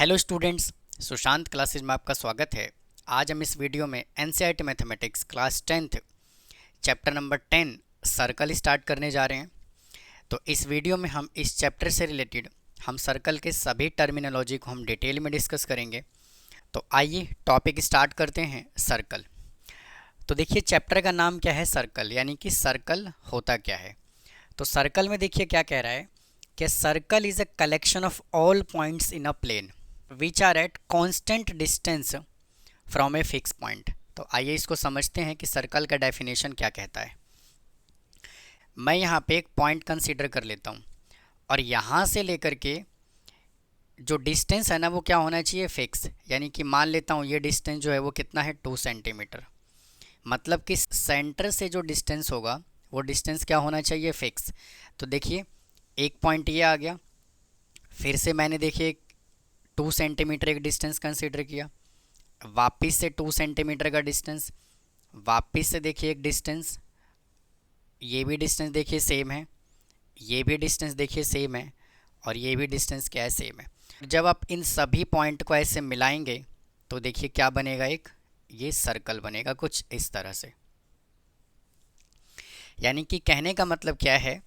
Hello students, Sushant classes में आपका स्वागत है। आज हम इस वीडियो में NCERT mathematics class 10th chapter number 10 circle start करने जा रहे हैं। तो इस वीडियो में हम इस चैप्टर से रिलेटेड हम सर्कल के सभी टर्मिनोलॉजी को हम डिटेल में डिस्कस करेंगे। तो आइए टॉपिक स्टार्ट करते हैं। सर्कल। तो देखिए चैप्टर का नाम क्या है, सर्कल, यानी कि सर्कल होता क्या है। तो सर्कल में देखिए क्या कह रहा है कि circle is a collection of all points in a plane which are at constant distance from a fix point. तो आइए इसको समझते हैं कि सर्कल का डेफिनेशन क्या कहता है। मैं यहाँ पे एक पॉइंट कंसीडर कर लेता हूँ और यहाँ से लेकर के जो डिस्टेंस है ना वो क्या होना चाहिए, फिक्स। यानी कि मान लेता हूँ ये डिस्टेंस जो है वो कितना है, 2 सेंटीमीटर। मतलब कि सेंटर से जो डिस्टेंस होगा वो डिस्टेंस क्या होना चाहिए, फिक्स। तो देखिए एक पॉइंट ये आ गया, फिर से मैंने देखिए 2 सेंटीमीटर एक डिस्टेंस कंसीडर किया, वापस से 2 सेंटीमीटर का डिस्टेंस, वापस से देखिए एक डिस्टेंस, ये भी डिस्टेंस देखिए सेम है, ये भी डिस्टेंस देखिए सेम है, और ये भी डिस्टेंस क्या है, सेम है। जब आप इन सभी पॉइंट को ऐसे मिलाएंगे तो देखिए क्या बनेगा, एक ये सर्कल बनेगा कुछ इस तरह से। यानी कि कहने का मतलब क्या है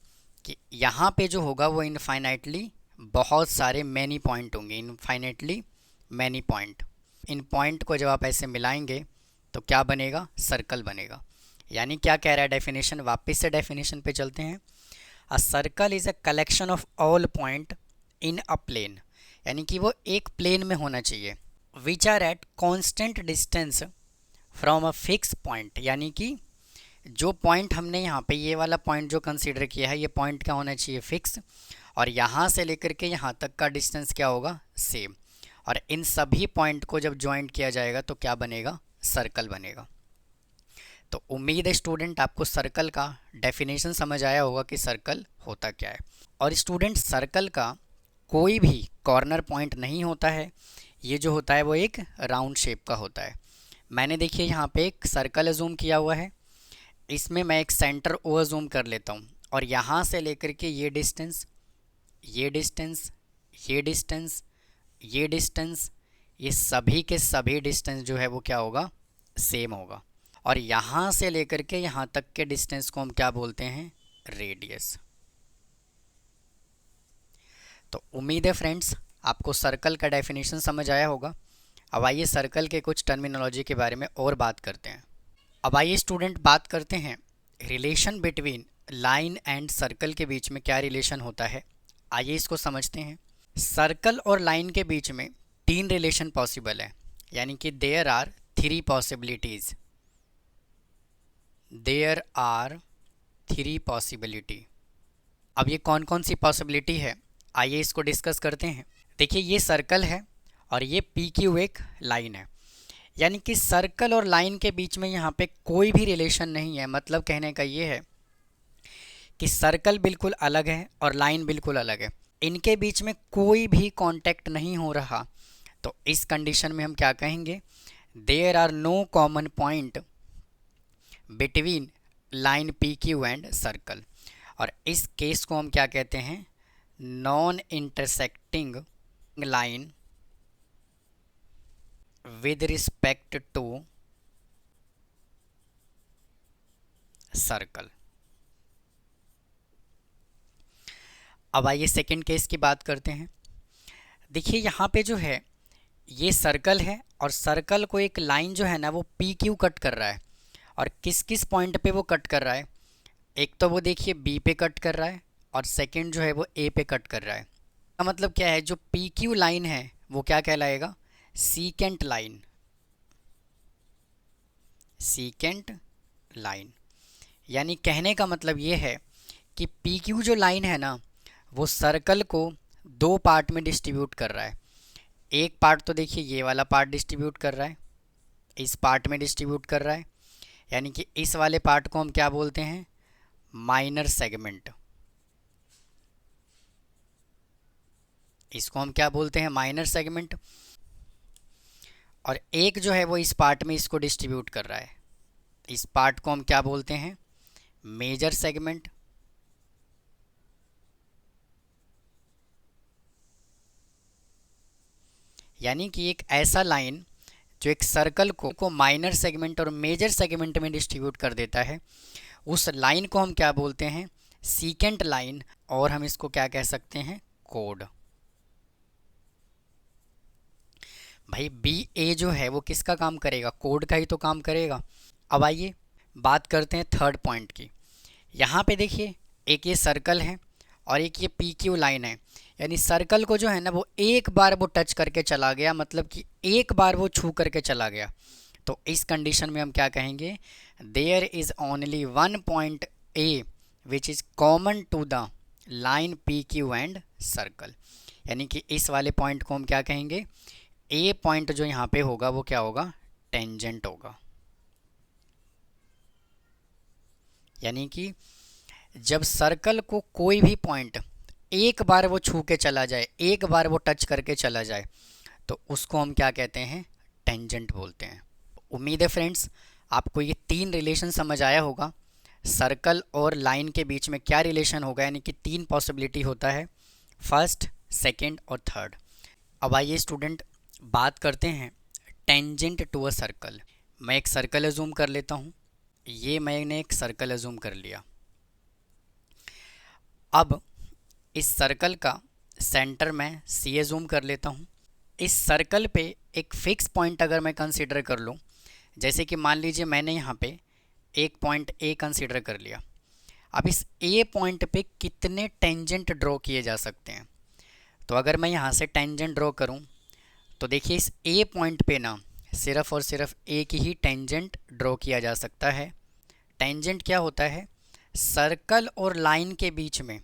कि यहाँ पे जो होगा वो इनफाइनाइटली बहुत सारे मैनी पॉइंट होंगे, इनफाइनाइटली मैनी पॉइंट। इन पॉइंट को जब आप ऐसे मिलाएंगे तो क्या बनेगा, सर्कल बनेगा। यानी क्या कह रहा है डेफिनेशन, वापस से डेफिनेशन पे चलते हैं। A circle is a collection of all point in a plane, यानी कि वो एक प्लेन में होना चाहिए, which are at constant distance from a fix point. यानी कि जो पॉइंट हमने यहाँ पे ये वाला पॉइंट जो कंसीडर किया है, ये पॉइंट क्या होना चाहिए, फिक्स, और यहाँ से लेकर के यहाँ तक का डिस्टेंस क्या होगा, सेम। और इन सभी पॉइंट को जब ज्वाइंट किया जाएगा तो क्या बनेगा, सर्कल बनेगा। तो उम्मीद है स्टूडेंट आपको सर्कल का डेफिनेशन समझ आया होगा कि सर्कल होता क्या है। और स्टूडेंट सर्कल का कोई भी कॉर्नर पॉइंट नहीं होता है, ये जो होता है वो एक राउंड शेप का होता है। मैंने देखिए यहाँ पे एक सर्कल जूम किया हुआ है, इसमें मैं एक सेंटर ओवर जूम कर लेता हूँ और यहाँ से लेकर के ये डिस्टेंस, ये डिस्टेंस, ये डिस्टेंस, ये डिस्टेंस, ये सभी के सभी डिस्टेंस जो है वो क्या होगा, सेम होगा। और यहाँ से लेकर के यहाँ तक के डिस्टेंस को हम क्या बोलते हैं, रेडियस। तो उम्मीद है फ्रेंड्स आपको सर्कल का डेफिनेशन समझ आया होगा। अब आइए सर्कल के कुछ टर्मिनोलॉजी के बारे में और बात करते हैं। अब आइए स्टूडेंट बात करते हैं relation between line and circle के बीच में क्या रिलेशन होता है। आइए इसको समझते हैं। सर्कल और लाइन के बीच में 3 रिलेशन पॉसिबल है, यानी कि there are 3 possibilities, there are 3 possibility. अब ये कौन कौन सी पॉसिबिलिटी है, आइए इसको डिस्कस करते हैं। देखिए ये सर्कल है और ये पी क्यू एक लाइन है, यानी कि सर्कल और लाइन के बीच में यहाँ पे कोई भी रिलेशन नहीं है। मतलब कहने का ये है कि सर्कल बिल्कुल अलग है और लाइन बिल्कुल अलग है, इनके बीच में कोई भी कांटेक्ट नहीं हो रहा। तो इस कंडीशन में हम क्या कहेंगे, there are no common point between line P Q and circle. और इस केस को हम क्या कहते हैं, non intersecting line with respect to circle. अब आइए सेकेंड केस की बात करते हैं। देखिए यहाँ पे जो है ये सर्कल है और सर्कल को एक लाइन जो है ना वो पी क्यू कट कर रहा है। और किस किस पॉइंट पे वो कट कर रहा है, एक तो वो देखिए बी पे कट कर रहा है और सेकंड जो है वो ए पे कट कर रहा है। इसका मतलब क्या है, जो पी क्यू लाइन है वो क्या कहलाएगा, सीकेंट लाइन, सीकेंट लाइन। यानी कहने का मतलब ये है कि पी क्यू जो लाइन है ना वो सर्कल को 2 पार्ट में डिस्ट्रीब्यूट कर रहा है। एक पार्ट तो देखिए ये वाला पार्ट डिस्ट्रीब्यूट कर रहा है, इस पार्ट में डिस्ट्रीब्यूट कर रहा है, यानी कि इस वाले पार्ट को हम क्या बोलते हैं, माइनर सेगमेंट। इसको हम क्या बोलते हैं, माइनर सेगमेंट। और एक जो है वो इस पार्ट में इसको डिस्ट्रीब्यूट कर रहा है, इस पार्ट को हम क्या बोलते हैं, मेजर सेगमेंट। यानी कि एक ऐसा लाइन जो एक सर्कल को माइनर सेगमेंट और मेजर सेगमेंट में डिस्ट्रीब्यूट कर देता है, उस लाइन को हम क्या बोलते हैं? सीकेंट लाइन, और हम इसको क्या कह सकते हैं? कोड। भाई बी ए जो है वो किसका काम करेगा? कोड का ही तो काम करेगा। अब आइए बात करते हैं थर्ड पॉइंट की। यहाँ पे देखिए एक ये सर्कल है और एक ये पी क्यू लाइन है, यानी सर्कल को जो है ना वो एक बार वो टच करके चला गया, मतलब कि एक बार वो छू करके चला गया। तो इस कंडीशन में हम क्या कहेंगे? There is only one point A which is common to the line P Q and circle. यानी कि इस वाले पॉइंट को हम क्या कहेंगे? ए पॉइंट जो यहाँ पे होगा वो क्या होगा? टेंजेंट होगा। यानी कि जब सर्कल को कोई भी पॉइंट एक बार वो छू के चला जाए, एक बार वो टच करके चला जाए, तो उसको हम क्या कहते हैं? टेंजेंट बोलते हैं। उम्मीद है फ्रेंड्स आपको ये तीन रिलेशन समझ आया होगा। सर्कल और लाइन के बीच में क्या रिलेशन होगा, यानी कि तीन पॉसिबिलिटी होता है, फर्स्ट, सेकंड और थर्ड। अब आइए स्टूडेंट बात करते हैं टेंजेंट टू अ सर्कल। मैं एक सर्कल अजूम कर लेता हूँ। ये मैंने एक सर्कल अजूम कर लिया। अब इस सर्कल का सेंटर मैं सी अजूम कर लेता हूँ। इस सर्कल पे एक फिक्स पॉइंट अगर मैं कंसीडर कर लूँ, जैसे कि मान लीजिए मैंने यहाँ पे एक पॉइंट ए कंसीडर कर लिया। अब इस ए पॉइंट पे कितने टेंजेंट ड्रॉ किए जा सकते हैं? तो अगर मैं यहाँ से टेंजेंट ड्रॉ करूँ तो देखिए इस ए पॉइंट पे ना सिर्फ और सिर्फ एक ही टेंजेंट ड्रॉ किया जा सकता है। टेंजेंट क्या होता है? सर्कल और लाइन के बीच में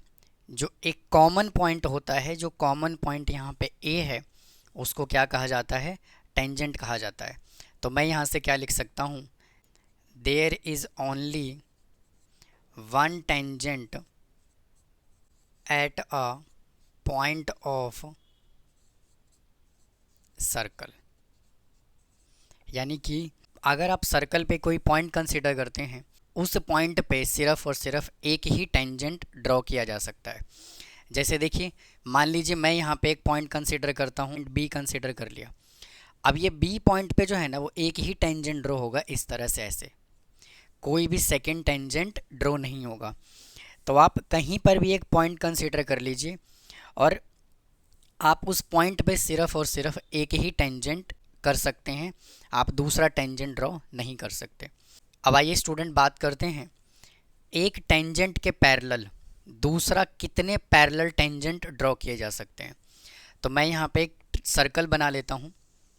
जो एक कॉमन पॉइंट होता है, जो कॉमन पॉइंट यहाँ पे ए है, उसको क्या कहा जाता है? टेंजेंट कहा जाता है। तो मैं यहाँ से क्या लिख सकता हूँ? There is only one tangent at a point of circle. यानी कि अगर आप सर्कल पे कोई पॉइंट कंसीडर करते हैं, उस पॉइंट पे सिर्फ और सिर्फ एक ही टेंजेंट ड्रॉ किया जा सकता है। जैसे देखिए मान लीजिए मैं यहाँ पे एक पॉइंट कंसीडर करता हूँ, बी कंसीडर कर लिया। अब ये बी पॉइंट पे जो है ना वो एक ही टेंजेंट ड्रॉ होगा, इस तरह से, ऐसे कोई भी सेकंड टेंजेंट ड्रॉ नहीं होगा। तो आप कहीं पर भी एक पॉइंट कंसीडर कर लीजिए और आप उस पॉइंट पे सिर्फ और सिर्फ एक ही टेंजेंट कर सकते हैं, आप दूसरा टेंजेंट ड्रॉ नहीं कर सकते। अब आइए स्टूडेंट बात करते हैं एक टेंजेंट के पैरेलल दूसरा कितने पैरेलल टेंजेंट ड्रॉ किए जा सकते हैं। तो मैं यहाँ पे एक सर्कल बना लेता हूँ।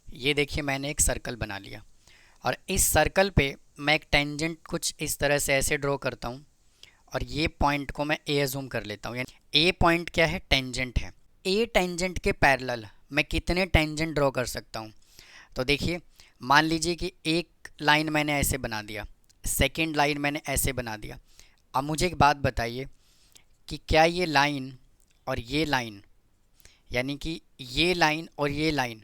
ये देखिए मैंने एक सर्कल बना लिया और इस सर्कल पे मैं एक टेंजेंट कुछ इस तरह से ऐसे ड्रॉ करता हूँ और ये पॉइंट को मैं ए अजूम कर लेता हूँ। यानी ए पॉइंट क्या है? टेंजेंट है। ए टेंजेंट के पैरेलल मैं कितने टेंजेंट ड्रॉ कर सकता हूँ? तो देखिए मान लीजिए कि एक लाइन मैंने ऐसे बना दिया, सेकंड लाइन मैंने ऐसे बना दिया। अब मुझे एक बात बताइए कि क्या ये लाइन और ये लाइन, यानी कि ये लाइन और ये लाइन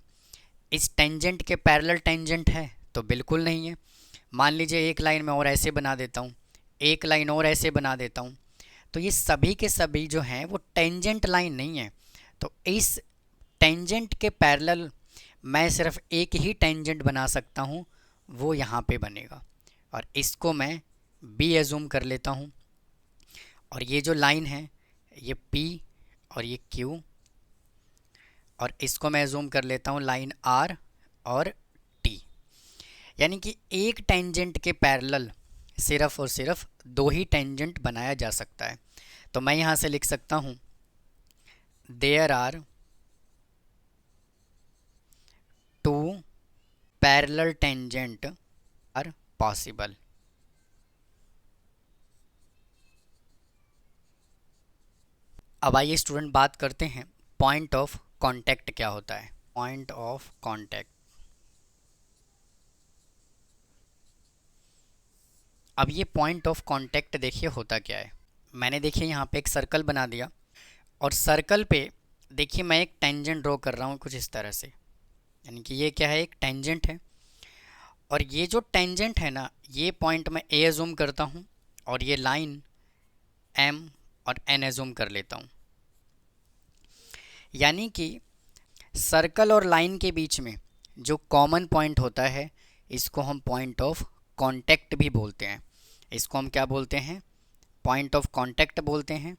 इस टेंजेंट के पैरेलल टेंजेंट है? तो बिल्कुल नहीं है। मान लीजिए एक लाइन मैं और ऐसे बना देता हूँ, एक लाइन और ऐसे बना देता हूँ, तो ये सभी के सभी जो हैं वो टेंजेंट लाइन नहीं है। तो इस टेंजेंट के पैरेलल मैं सिर्फ एक ही टेंजेंट बना सकता हूँ, वो यहाँ पे बनेगा और इसको मैं बी एज्यूम कर लेता हूँ। और ये जो लाइन है ये पी और ये क्यू, और इसको मैं एज्यूम कर लेता हूँ लाइन आर और टी। यानी कि एक टेंजेंट के पैरेलल सिर्फ और सिर्फ दो ही टेंजेंट बनाया जा सकता है। तो मैं यहाँ से लिख सकता हूँ there are two parallel tangent are possible. अब आइए स्टूडेंट बात करते हैं पॉइंट ऑफ कांटेक्ट क्या होता है। Point of contact. अब ये पॉइंट ऑफ कांटेक्ट देखिए होता क्या है। मैंने देखिए यहाँ पे एक सर्कल बना दिया और सर्कल पे देखिए मैं एक टेंजेंट ड्रॉ कर रहा हूँ कुछ इस तरह से, यानी कि ये क्या है? एक टेंजेंट है। और ये जो टेंजेंट है ना, ये पॉइंट मैं ए एज्यूम करता हूँ और ये लाइन एम और एन एज्यूम कर लेता हूँ। यानी कि सर्कल और लाइन के बीच में जो कॉमन पॉइंट होता है इसको हम पॉइंट ऑफ कांटेक्ट भी बोलते हैं। इसको हम क्या बोलते हैं? पॉइंट ऑफ कांटेक्ट बोलते हैं।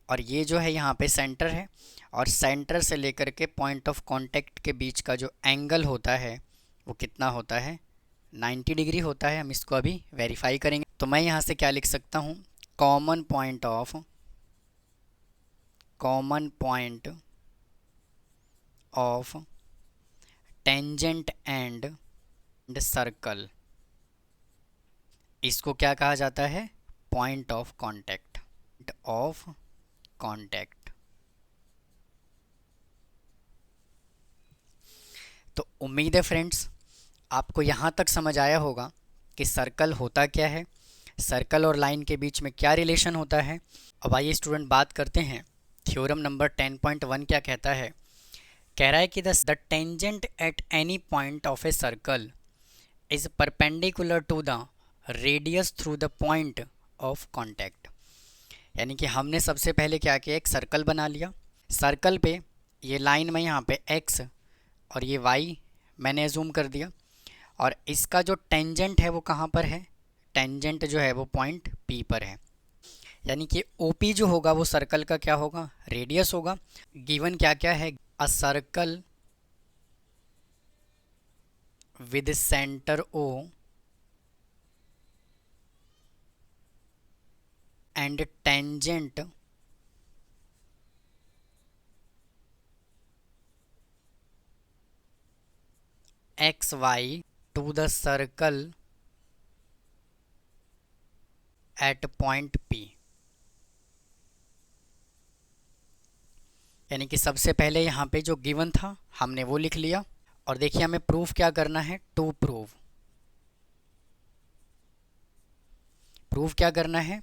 और ये जो है यहाँ पे सेंटर है, और सेंटर से लेकर के पॉइंट ऑफ कांटेक्ट के बीच का जो एंगल होता है वो कितना होता है? 90 डिग्री होता है। हम इसको अभी वेरीफाई करेंगे। तो मैं यहाँ से क्या लिख सकता हूँ? Common point of tangent and circle, इसको क्या कहा जाता है? Point of contact. तो उम्मीद है फ्रेंड्स आपको यहाँ तक समझ आया होगा कि सर्कल होता क्या है, सर्कल और लाइन के बीच में क्या रिलेशन होता है। अब आइए स्टूडेंट बात करते हैं थ्योरम नंबर 10.1 क्या कहता है। कह रहा है कि the tangent at any point of a circle is perpendicular to the radius through the point of contact. यानी कि हमने सबसे पहले क्या किया, एक सर्कल बना लिया। सर्कल पे ये लाइन में यहाँ पे x और ये y मैंने जूम कर दिया, और इसका जो टेंजेंट है वो कहाँ पर है? टेंजेंट जो है वो पॉइंट P पर है। यानी कि OP जो होगा वो सर्कल का क्या होगा? रेडियस होगा। गिवन क्या क्या है? A circle with centre O and tangent xy to the circle at point P। यानी कि सबसे पहले यहाँ पे जो गिवन था हमने वो लिख लिया, और देखिए हमें प्रूफ क्या करना है? टू प्रूफ क्या करना है?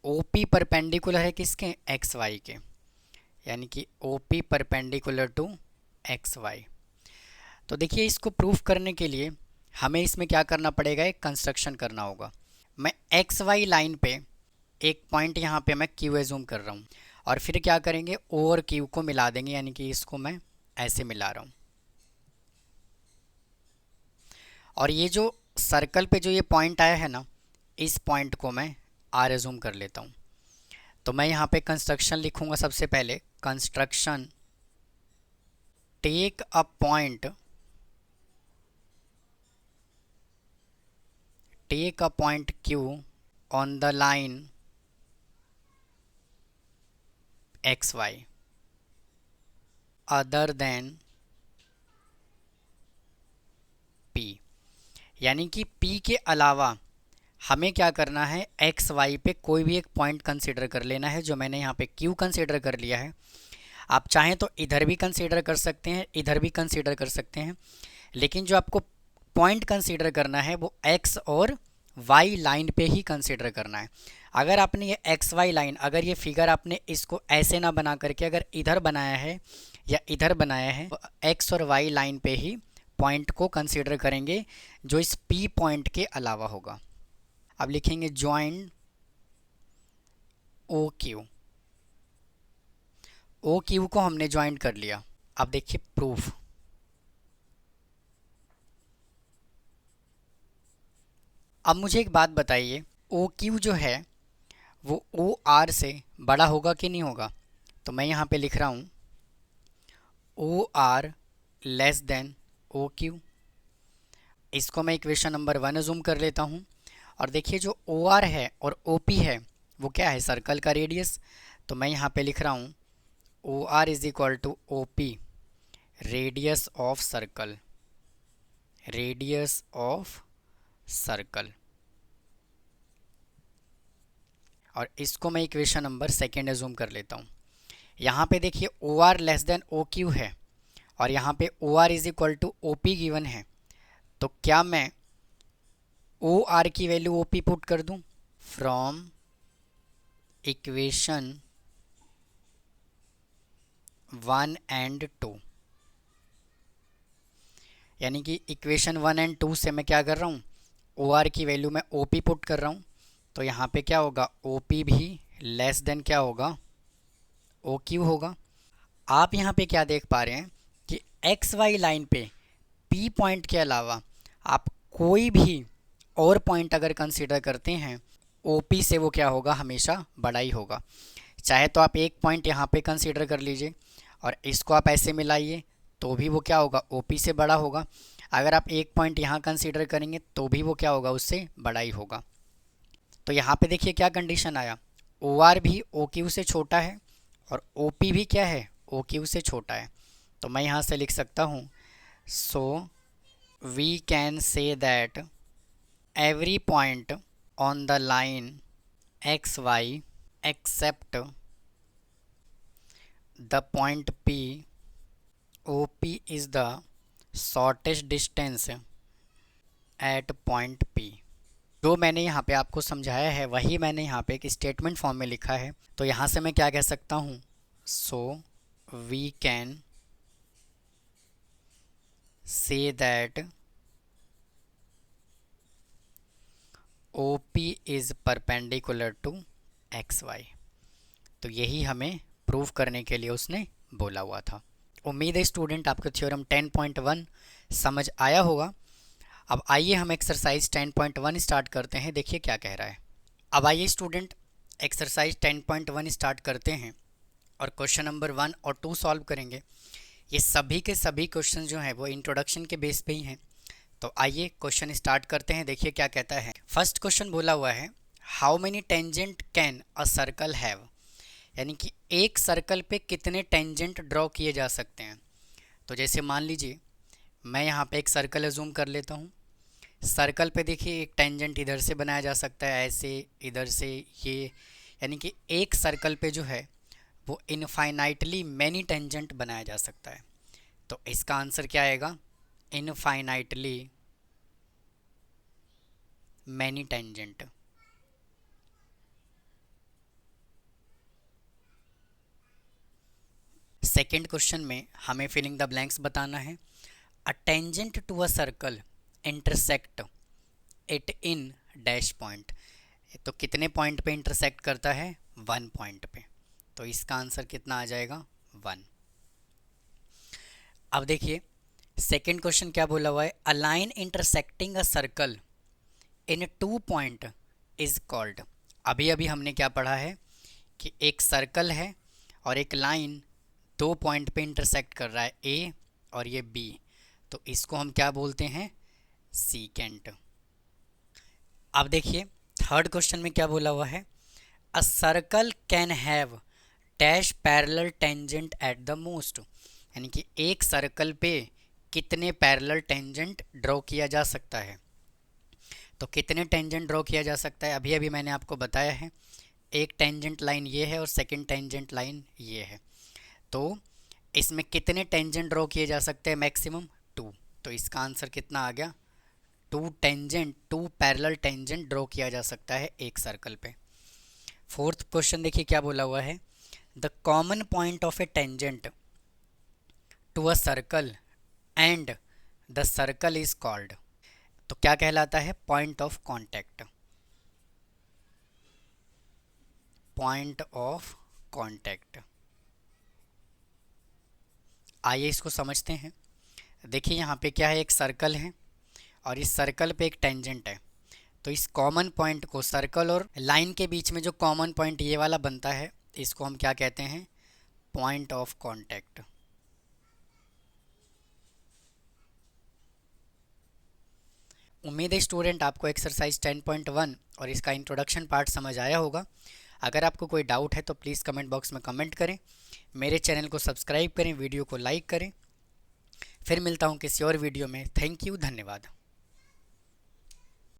OP परपेंडिकुलर है किसके? XY के। यानी कि OP परपेंडिकुलर टू XY। तो देखिए इसको प्रूफ करने के लिए हमें इसमें क्या करना पड़ेगा? एक कंस्ट्रक्शन करना होगा। मैं XY लाइन पे एक पॉइंट यहाँ पे मैं Q एज्यूम कर रहा हूँ, और फिर क्या करेंगे? O और Q को मिला देंगे। यानी कि इसको मैं ऐसे मिला रहा हूँ, और ये जो सर्कल पे जो ये पॉइंट आया है ना, इस पॉइंट को मैं R एज्यूम कर लेता हूँ। तो मैं यहाँ पे कंस्ट्रक्शन लिखूँगा। सबसे पहले construction, take a point Q on the line XY other than P। यानी कि P के अलावा हमें क्या करना है? XY पे कोई भी एक पॉइंट कंसीडर कर लेना है। जो मैंने यहाँ पे Q कंसीडर कर लिया है। आप चाहें तो इधर भी कंसीडर कर सकते हैं, इधर भी कंसीडर कर सकते हैं, लेकिन जो आपको पॉइंट कंसीडर करना है वो X और Y लाइन पे ही कंसीडर करना है। अगर आपने ये XY लाइन, अगर ये फिगर आपने इसको ऐसे ना बना करके अगर इधर बनाया है या इधर बनाया है, तो X और Y लाइन पे ही पॉइंट को कंसीडर करेंगे जो इस P पॉइंट के अलावा होगा। अब लिखेंगे ज्वाइन OQ को हमने ज्वाइन कर लिया। अब देखिए प्रूफ। अब मुझे एक बात बताइए, OQ जो है वो OR से बड़ा होगा कि नहीं होगा? तो मैं यहाँ पे लिख रहा हूँ OR लेस देन OQ। इसको मैं इक्वेशन नंबर 1 अज्यूम कर लेता हूँ। और देखिए जो OR है और OP है वो क्या है? सर्कल का रेडियस। तो मैं यहाँ पे लिख रहा हूँ OR is equal to OP radius of circle. और इसको मैं इक्वेशन नंबर 2 एज्यूम कर लेता हूँ। यहाँ पे देखिए OR लेस देन OQ है, और यहाँ पे OR is equal to OP given है। तो क्या मैं OR की वैल्यू OP पुट कर दूँ? From equation 1 and 2। यानी कि इक्वेशन 1 एंड 2 से मैं क्या कर रहा हूँ? OR की वैल्यू मैं OP पुट कर रहा हूँ। तो यहाँ पे क्या होगा? OP भी लेस देन क्या होगा? OQ होगा। आप यहाँ पे क्या देख पा रहे हैं कि एक्स वाई लाइन पे पी पॉइंट के अलावा आप कोई भी और पॉइंट अगर कंसीडर करते हैं ओपी से, वो क्या होगा, हमेशा बड़ा ही होगा। चाहे तो आप एक पॉइंट यहाँ पे कंसीडर कर लीजिए और इसको आप ऐसे मिलाइए तो भी वो क्या होगा, ओपी से बड़ा होगा। अगर आप एक पॉइंट यहाँ कंसीडर करेंगे तो भी वो क्या होगा, उससे बड़ा ही होगा। तो यहाँ पे देखिए क्या कंडीशन आया, ओ आर भी ओ क्यू से छोटा है और ओ पी भी क्या है, ओ क्यू से छोटा है। तो मैं यहाँ से लिख सकता हूँ, so we can say that every point on the line X Y except the point P O P is the shortest distance at point P. जो मैंने यहाँ पे आपको समझाया है वही मैंने यहाँ पे एक स्टेटमेंट फॉर्म में लिखा है। तो यहाँ से मैं क्या कह सकता हूँ, so we can say that O P is perpendicular to X Y. तो यही हमें प्रूव करने के लिए उसने बोला हुआ था। उम्मीद है स्टूडेंट आपको थ्योरम 10.1 समझ आया होगा। अब आइए हम एक्सरसाइज 10.1 स्टार्ट करते हैं, देखिए क्या कह रहा है। अब आइए स्टूडेंट एक्सरसाइज 10.1 स्टार्ट करते हैं और क्वेश्चन नंबर 1 और 2 सॉल्व करेंगे। ये सभी के सभी क्वेश्चन जो हैं वो इंट्रोडक्शन के बेस पे ही हैं। तो आइए क्वेश्चन स्टार्ट करते हैं, देखिए क्या कहता है। फर्स्ट क्वेश्चन बोला हुआ है, how many tangent can a circle have, यानी कि एक सर्कल पे कितने टेंजेंट ड्रॉ किए जा सकते हैं। तो जैसे मान लीजिए मैं यहाँ पे एक सर्कल अज्यूम कर लेता हूँ। सर्कल पे देखिए एक टेंजेंट इधर से बनाया जा सकता है, ऐसे, इधर से ये, यानी कि एक सर्कल पे जो है वो इनफाइनाइटली मैनी टेंजेंट बनाया जा सकता है। तो इसका आंसर क्या आएगा, infinitely many tangent. Second question में हमें फिलिंग द ब्लैंक्स बताना है। A tangent to a circle intersect it in dash point. तो कितने पॉइंट पे इंटरसेक्ट करता है, 1 पॉइंट पे। तो इसका आंसर कितना आ जाएगा, 1। अब देखिए सेकेंड क्वेश्चन क्या बोला हुआ है, a line intersecting a circle in 2 point is called. अभी अभी हमने क्या पढ़ा है कि एक सर्कल है और एक लाइन 2 पॉइंट पे इंटरसेक्ट कर रहा है, ए और ये बी। तो इसको हम क्या बोलते हैं, सीकेंट। अब देखिए थर्ड क्वेश्चन में क्या बोला हुआ है, a circle can have dash parallel tangent at the most, यानी कि एक सर्कल पे कितने पैरेलल टेंजेंट ड्रॉ किया जा सकता है। तो कितने टेंजेंट ड्रॉ किया जा सकता है, अभी अभी मैंने आपको बताया है। एक टेंजेंट लाइन ये है और सेकंड टेंजेंट लाइन ये है। तो इसमें कितने टेंजेंट ड्रॉ किए जा सकते हैं, मैक्सिमम 2। तो इसका आंसर कितना आ गया, 2 पैरेलल टेंजेंट ड्रॉ किया जा सकता है एक सर्कल पे। फोर्थ क्वेश्चन देखिए क्या बोला हुआ है, the common point of a tangent to a circle and the circle is called. तो क्या कहलाता है, point of contact. Point of contact. आइए इसको समझते हैं। देखिए यहाँ पे क्या है, एक सर्कल है और इस सर्कल पे एक टेंजेंट है। तो इस कॉमन पॉइंट को, सर्कल और लाइन के बीच में जो कॉमन पॉइंट ये वाला बनता है, इसको हम क्या कहते हैं, पॉइंट ऑफ कॉन्टैक्ट। उम्मीद है स्टूडेंट आपको एक्सरसाइज 10.1 और इसका इंट्रोडक्शन पार्ट समझ आया होगा। अगर आपको कोई डाउट है तो प्लीज़ कमेंट बॉक्स में कमेंट करें, मेरे चैनल को सब्सक्राइब करें, वीडियो को लाइक करें। फिर मिलता हूँ किसी और वीडियो में। थैंक यू, धन्यवाद।